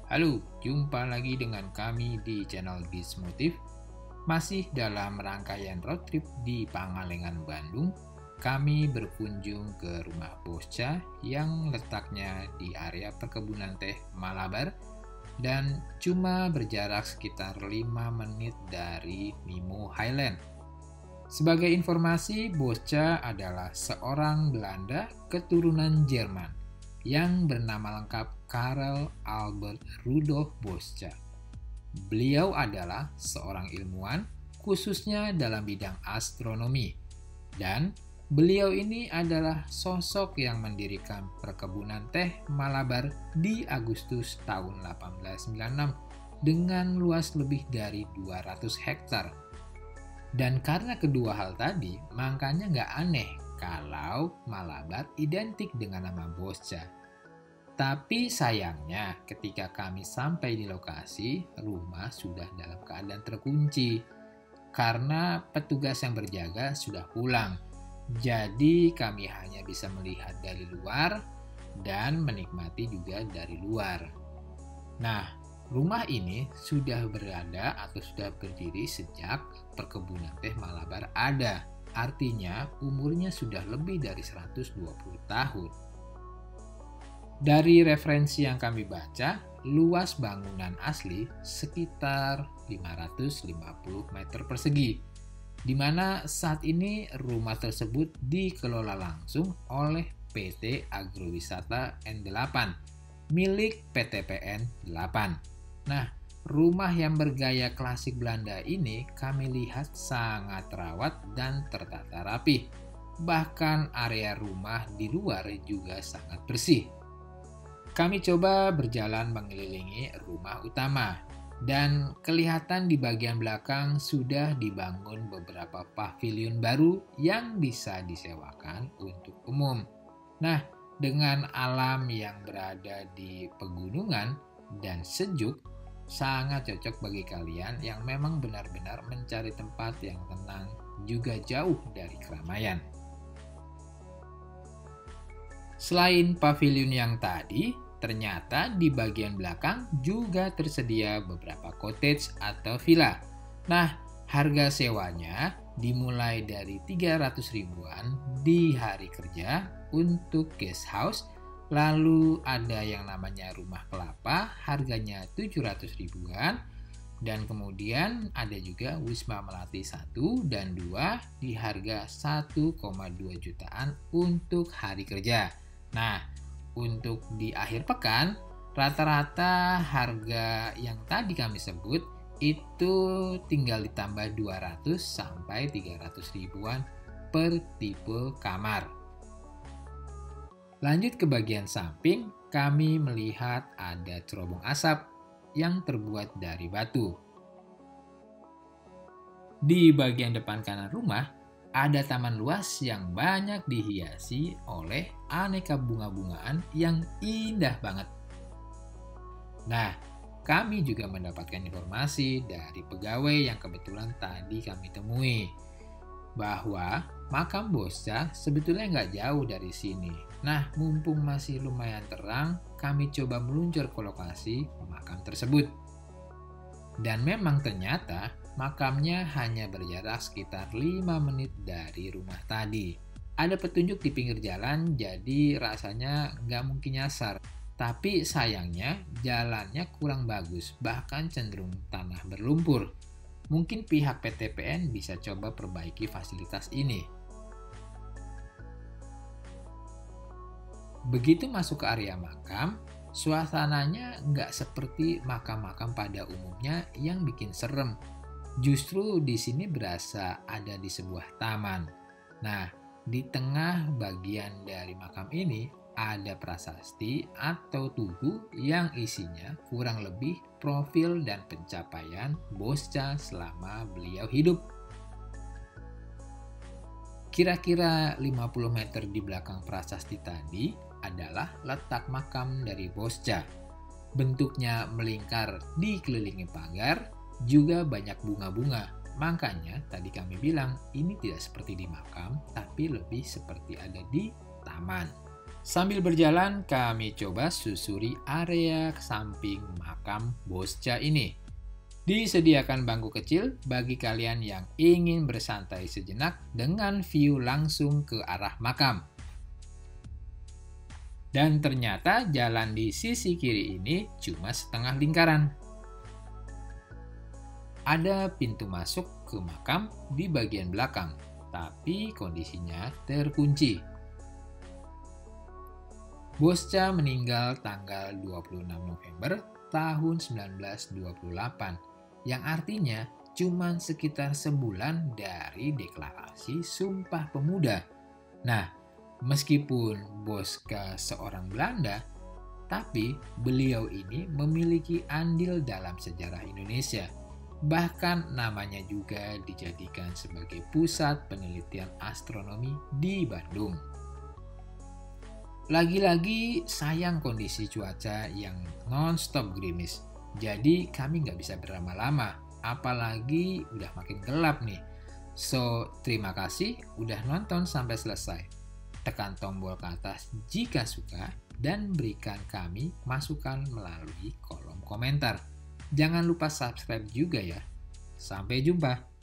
Halo, jumpa lagi dengan kami di channel Gizmotif. Masih dalam rangkaian road trip di Pangalengan, Bandung, kami berkunjung ke rumah Boscha yang letaknya di area perkebunan teh Malabar dan cuma berjarak sekitar 5 menit dari Mimo Highland. Sebagai informasi, Boscha adalah seorang Belanda keturunan Jerman yang bernama lengkap Karel Albert Rudolf Boscha. Beliau adalah seorang ilmuwan khususnya dalam bidang astronomi dan beliau ini adalah sosok yang mendirikan perkebunan teh Malabar di Agustus tahun 1896 dengan luas lebih dari 200 hektar. Dan karena kedua hal tadi, makanya nggak aneh kalau Malabar identik dengan nama Boscha. Tapi sayangnya ketika kami sampai di lokasi, rumah sudah dalam keadaan terkunci karena petugas yang berjaga sudah pulang. Jadi kami hanya bisa melihat dari luar dan menikmati juga dari luar. Nah, rumah ini sudah berada atau sudah berdiri sejak perkebunan teh Malabar ada. Artinya umurnya sudah lebih dari 120 tahun. Dari referensi yang kami baca, luas bangunan asli sekitar 550 meter persegi, di mana saat ini rumah tersebut dikelola langsung oleh PT Agrowisata N8 milik PTPN 8. Nah, rumah yang bergaya klasik Belanda ini kami lihat sangat terawat dan tertata rapi. Bahkan area rumah di luar juga sangat bersih. Kami coba berjalan mengelilingi rumah utama dan kelihatan di bagian belakang sudah dibangun beberapa pavilion baru yang bisa disewakan untuk umum. Nah, dengan alam yang berada di pegunungan dan sejuk, sangat cocok bagi kalian yang memang benar-benar mencari tempat yang tenang juga jauh dari keramaian. Selain pavilion yang tadi, ternyata di bagian belakang juga tersedia beberapa cottage atau villa. Nah, harga sewanya dimulai dari 300 ribuan di hari kerja untuk guest house. Lalu ada yang namanya rumah kelapa, harganya 700 ribuan. Dan kemudian ada juga Wisma Melati 1 dan 2 di harga 1,2 jutaan untuk hari kerja. Nah, untuk di akhir pekan, rata-rata harga yang tadi kami sebut itu tinggal ditambah 200 sampai 300 ribuan per tipe kamar. Lanjut ke bagian samping, kami melihat ada cerobong asap yang terbuat dari batu. Di bagian depan kanan rumah, ada taman luas yang banyak dihiasi oleh aneka bunga-bungaan yang indah banget. Nah, kami juga mendapatkan informasi dari pegawai yang kebetulan tadi kami temui bahwa makam Boscha sebetulnya nggak jauh dari sini. Nah, mumpung masih lumayan terang, kami coba meluncur ke lokasi makam tersebut. Dan memang ternyata makamnya hanya berjarak sekitar 5 menit dari rumah tadi. Ada petunjuk di pinggir jalan, jadi rasanya nggak mungkin nyasar. Tapi sayangnya jalannya kurang bagus, bahkan cenderung tanah berlumpur. Mungkin pihak PTPN bisa coba perbaiki fasilitas ini. Begitu masuk ke area makam, suasananya nggak seperti makam-makam pada umumnya yang bikin serem. Justru di sini berasa ada di sebuah taman. Nah, di tengah bagian dari makam ini ada prasasti atau tugu yang isinya kurang lebih profil dan pencapaian Boscha selama beliau hidup. Kira-kira 50 meter di belakang prasasti tadi adalah letak makam dari Boscha. Bentuknya melingkar dikelilingi pagar, juga banyak bunga-bunga. Makanya tadi kami bilang ini tidak seperti di makam, tapi lebih seperti ada di taman. Sambil berjalan, kami coba susuri area samping makam Boscha ini. Disediakan bangku kecil bagi kalian yang ingin bersantai sejenak dengan view langsung ke arah makam. Dan ternyata jalan di sisi kiri ini cuma setengah lingkaran. Ada pintu masuk ke makam di bagian belakang, tapi kondisinya terkunci. Boscha meninggal tanggal 26 November tahun 1928, yang artinya cuma sekitar sebulan dari deklarasi Sumpah Pemuda. Nah, meskipun Boscha seorang Belanda, tapi beliau ini memiliki andil dalam sejarah Indonesia. Bahkan namanya juga dijadikan sebagai pusat penelitian astronomi di Bandung. Lagi-lagi sayang kondisi cuaca yang non-stop gerimis. Jadi kami nggak bisa berlama-lama, apalagi udah makin gelap nih. So, terima kasih udah nonton sampai selesai. Tekan tombol ke atas jika suka dan berikan kami masukan melalui kolom komentar. Jangan lupa subscribe juga ya. Sampai jumpa.